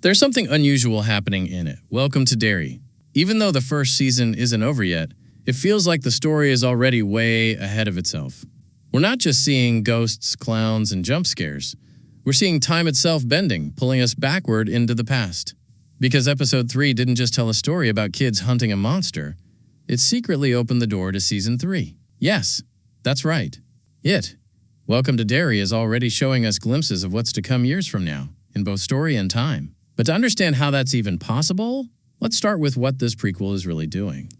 There's something unusual happening in it. Welcome to Derry. Even though the first season isn't over yet, it feels like the story is already way ahead of itself. We're not just seeing ghosts, clowns, and jump scares. We're seeing time itself bending, pulling us backward into the past. Because episode 3 didn't just tell a story about kids hunting a monster, it secretly opened the door to season 3. Yes, that's right. Welcome to Derry is already showing us glimpses of what's to come years from now, in both story and time. But to understand how that's even possible, let's start with what this prequel is really doing.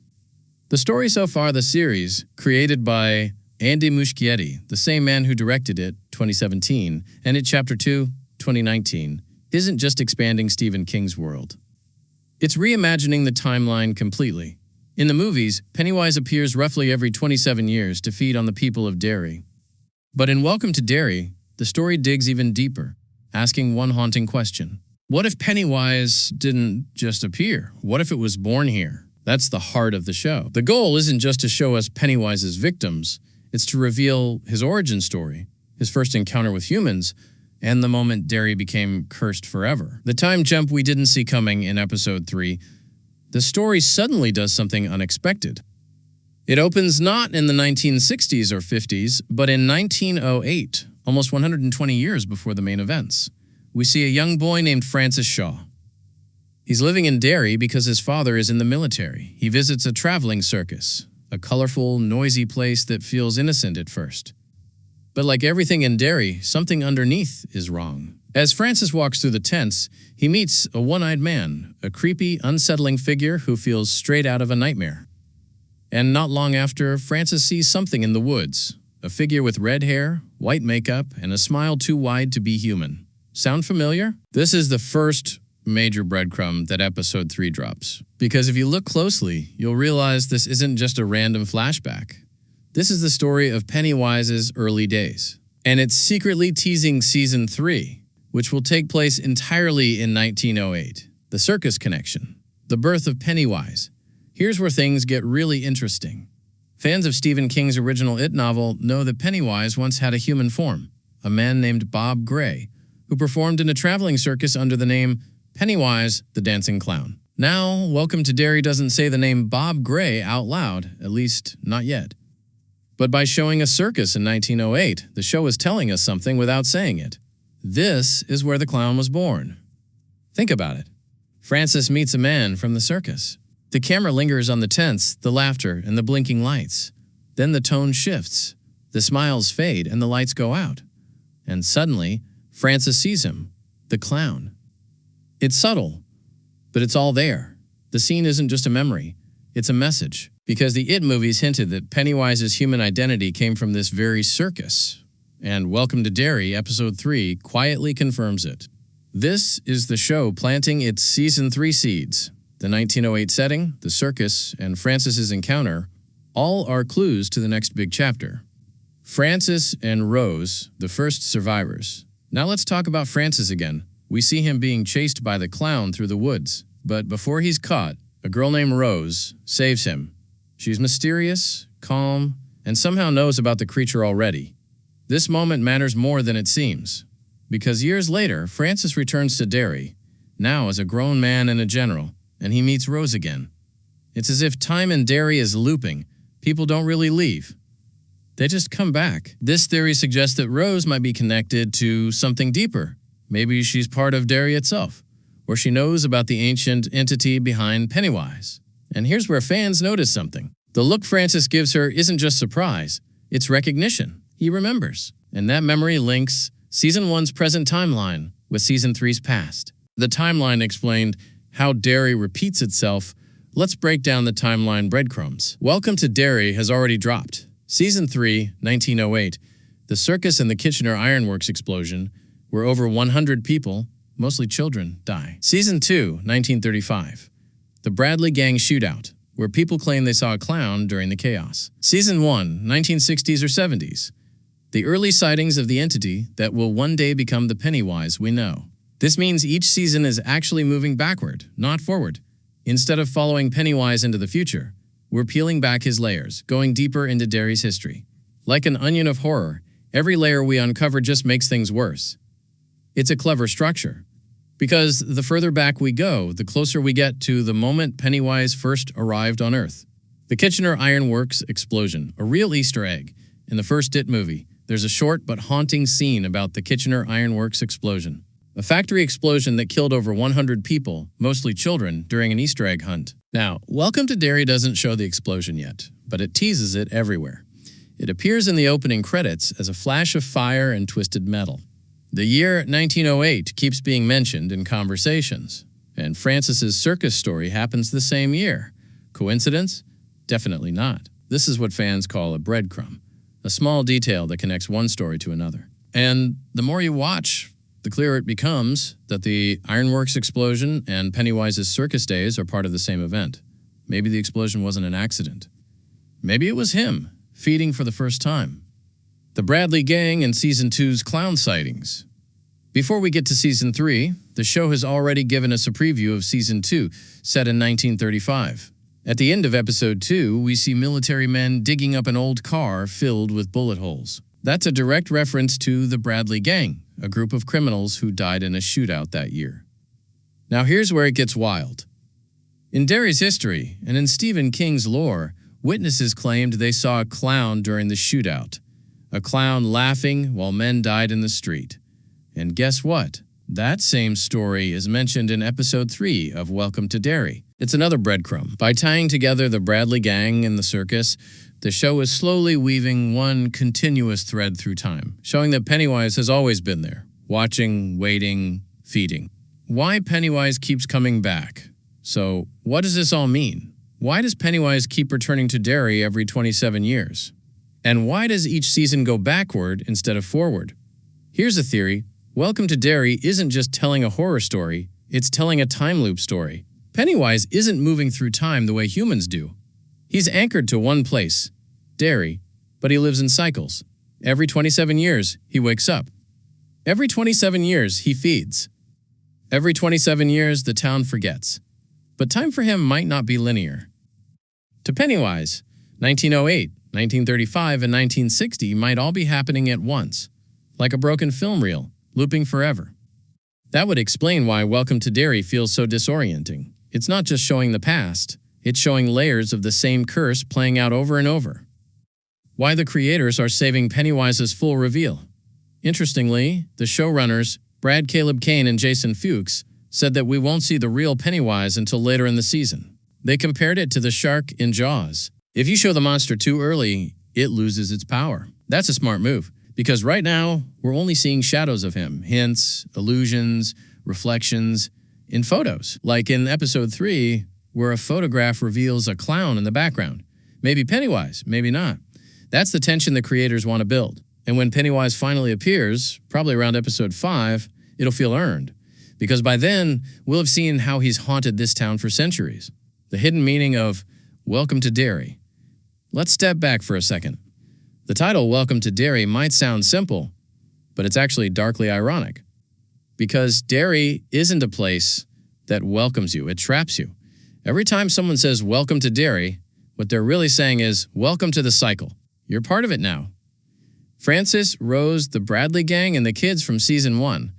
The story so far, the series, created by Andy Muschietti, the same man who directed it, 2017, and It Chapter 2, 2019, isn't just expanding Stephen King's world. It's reimagining the timeline completely. In the movies, Pennywise appears roughly every 27 years to feed on the people of Derry. But in Welcome to Derry, the story digs even deeper, asking one haunting question. What if Pennywise didn't just appear? What if it was born here? That's the heart of the show. The goal isn't just to show us Pennywise's victims, it's to reveal his origin story, his first encounter with humans, and the moment Derry became cursed forever. The time jump we didn't see coming in episode 3, the story suddenly does something unexpected. It opens not in the 1960s or 50s, but in 1908, almost 120 years before the main events. We see a young boy named Francis Shaw. He's living in Derry because his father is in the military. He visits a traveling circus, a colorful, noisy place that feels innocent at first. But like everything in Derry, something underneath is wrong. As Francis walks through the tents, he meets a one-eyed man, a creepy, unsettling figure who feels straight out of a nightmare. And not long after, Francis sees something in the woods, a figure with red hair, white makeup, and a smile too wide to be human. Sound familiar? This is the first major breadcrumb that episode 3 drops. Because if you look closely, you'll realize this isn't just a random flashback. This is the story of Pennywise's early days. And it's secretly teasing season 3, which will take place entirely in 1908. The circus connection. The birth of Pennywise. Here's where things get really interesting. Fans of Stephen King's original It novel know that Pennywise once had a human form, a man named Bob Gray, who performed in a traveling circus under the name Pennywise the Dancing Clown. Now, Welcome to Derry doesn't say the name Bob Gray out loud, at least not yet. But by showing a circus in 1908, the show is telling us something without saying it. This is where the clown was born. Think about it. Francis meets a man from the circus. The camera lingers on the tents, the laughter, and the blinking lights. Then the tone shifts. The smiles fade and the lights go out. And suddenly, Francis sees him, the clown. It's subtle, but it's all there. The scene isn't just a memory, it's a message. Because the It movies hinted that Pennywise's human identity came from this very circus. And Welcome to Derry, episode 3, quietly confirms it. This is the show planting its season 3 seeds. The 1908 setting, the circus, and Francis's encounter all are clues to the next big chapter. Francis and Rose, the first survivors. Now let's talk about Francis again. We see him being chased by the clown through the woods. But before he's caught, a girl named Rose saves him. She's mysterious, calm, and somehow knows about the creature already. This moment matters more than it seems. Because years later, Francis returns to Derry, now as a grown man and a general, and he meets Rose again. It's as if time in Derry is looping. People don't really leave. They just come back. This theory suggests that Rose might be connected to something deeper. Maybe she's part of Derry itself, or she knows about the ancient entity behind Pennywise. And here's where fans notice something. The look Francis gives her isn't just surprise, it's recognition. He remembers. And that memory links Season 1's present timeline with Season 3's past. The timeline explained how Derry repeats itself. Let's break down the timeline breadcrumbs. Welcome to Derry has already dropped. Season 3, 1908, the circus and the Kitchener Ironworks explosion, where over 100 people, mostly children, die. Season 2, 1935, the Bradley Gang shootout, where people claim they saw a clown during the chaos. Season 1, 1960s or 70s, the early sightings of the entity that will one day become the Pennywise we know. This means each season is actually moving backward, not forward. Instead of following Pennywise into the future, we're peeling back his layers, going deeper into Derry's history. Like an onion of horror, every layer we uncover just makes things worse. It's a clever structure. Because the further back we go, the closer we get to the moment Pennywise first arrived on Earth. The Kitchener Iron Works explosion, a real Easter egg. In the first It movie, there's a short but haunting scene about the Kitchener Iron Works explosion. A factory explosion that killed over 100 people, mostly children, during an Easter egg hunt. Now, Welcome to Derry doesn't show the explosion yet, but it teases it everywhere. It appears in the opening credits as a flash of fire and twisted metal. The year 1908 keeps being mentioned in conversations, and Francis's circus story happens the same year. Coincidence? Definitely not. This is what fans call a breadcrumb, a small detail that connects one story to another. And the more you watch, the clearer it becomes that the Ironworks explosion and Pennywise's circus days are part of the same event. Maybe the explosion wasn't an accident. Maybe it was him, feeding for the first time. The Bradley Gang and Season 2's clown sightings. Before we get to Season 3, the show has already given us a preview of Season 2, set in 1935. At the end of Episode 2, we see military men digging up an old car filled with bullet holes. That's a direct reference to the Bradley Gang, a group of criminals who died in a shootout that year. Now here's where it gets wild. In Derry's history, and in Stephen King's lore, witnesses claimed they saw a clown during the shootout. A clown laughing while men died in the street. And guess what? That same story is mentioned in Episode 3 of Welcome to Derry. It's another breadcrumb. By tying together the Bradley Gang and the circus, the show is slowly weaving one continuous thread through time, showing that Pennywise has always been there, watching, waiting, feeding. Why Pennywise keeps coming back? So, what does this all mean? Why does Pennywise keep returning to Derry every 27 years? And why does each season go backward instead of forward? Here's a theory. Welcome to Derry isn't just telling a horror story, it's telling a time loop story. Pennywise isn't moving through time the way humans do. He's anchored to one place, Derry, but he lives in cycles. Every 27 years, he wakes up. Every 27 years, he feeds. Every 27 years, the town forgets. But time for him might not be linear. To Pennywise, 1908, 1935, and 1960 might all be happening at once, like a broken film reel, looping forever. That would explain why Welcome to Derry feels so disorienting. It's not just showing the past, it's showing layers of the same curse playing out over and over. Why the creators are saving Pennywise's full reveal. Interestingly, the showrunners, Brad Caleb Kane and Jason Fuchs, said that we won't see the real Pennywise until later in the season. They compared it to the shark in Jaws. If you show the monster too early, it loses its power. That's a smart move, because right now, we're only seeing shadows of him, hints, illusions, reflections, in photos. Like in Episode 3, where a photograph reveals a clown in the background. Maybe Pennywise, maybe not. That's the tension the creators want to build. And when Pennywise finally appears, probably around Episode 5, it'll feel earned. Because by then, we'll have seen how he's haunted this town for centuries. The hidden meaning of Welcome to Derry. Let's step back for a second. The title Welcome to Derry might sound simple, but it's actually darkly ironic. Because Derry isn't a place that welcomes you, it traps you. Every time someone says Welcome to Derry, what they're really saying is welcome to the cycle. You're part of it now. Francis, Rose, the Bradley Gang, and the kids from Season 1.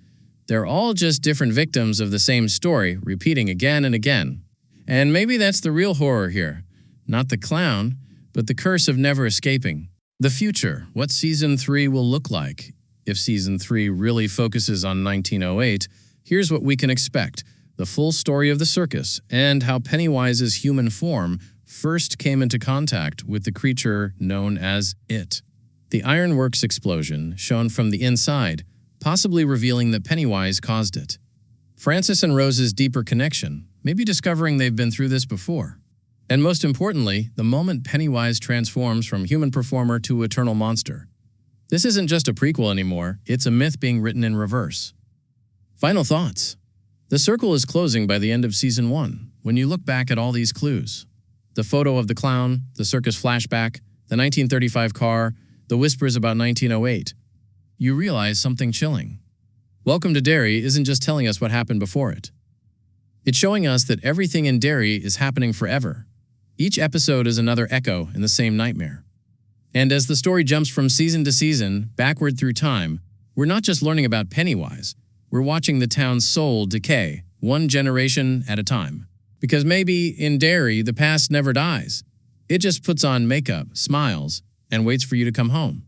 They're all just different victims of the same story, repeating again and again. And maybe that's the real horror here. Not the clown, but the curse of never escaping. The future, what Season 3 will look like. If Season 3 really focuses on 1908, here's what we can expect. The full story of the circus, and how Pennywise's human form first came into contact with the creature known as It. The Ironworks explosion, shown from the inside, possibly revealing that Pennywise caused it. Francis and Rose's deeper connection, maybe discovering they've been through this before. And most importantly, the moment Pennywise transforms from human performer to eternal monster. This isn't just a prequel anymore, it's a myth being written in reverse. Final thoughts. The circle is closing by the end of Season 1, when you look back at all these clues. The photo of the clown, the circus flashback, the 1935 car, the whispers about 1908. You realize something chilling. Welcome to Derry isn't just telling us what happened before it. It's showing us that everything in Derry is happening forever. Each episode is another echo in the same nightmare. And as the story jumps from season to season, backward through time, we're not just learning about Pennywise, we're watching the town's soul decay, one generation at a time. Because maybe in Derry, the past never dies. It just puts on makeup, smiles, and waits for you to come home.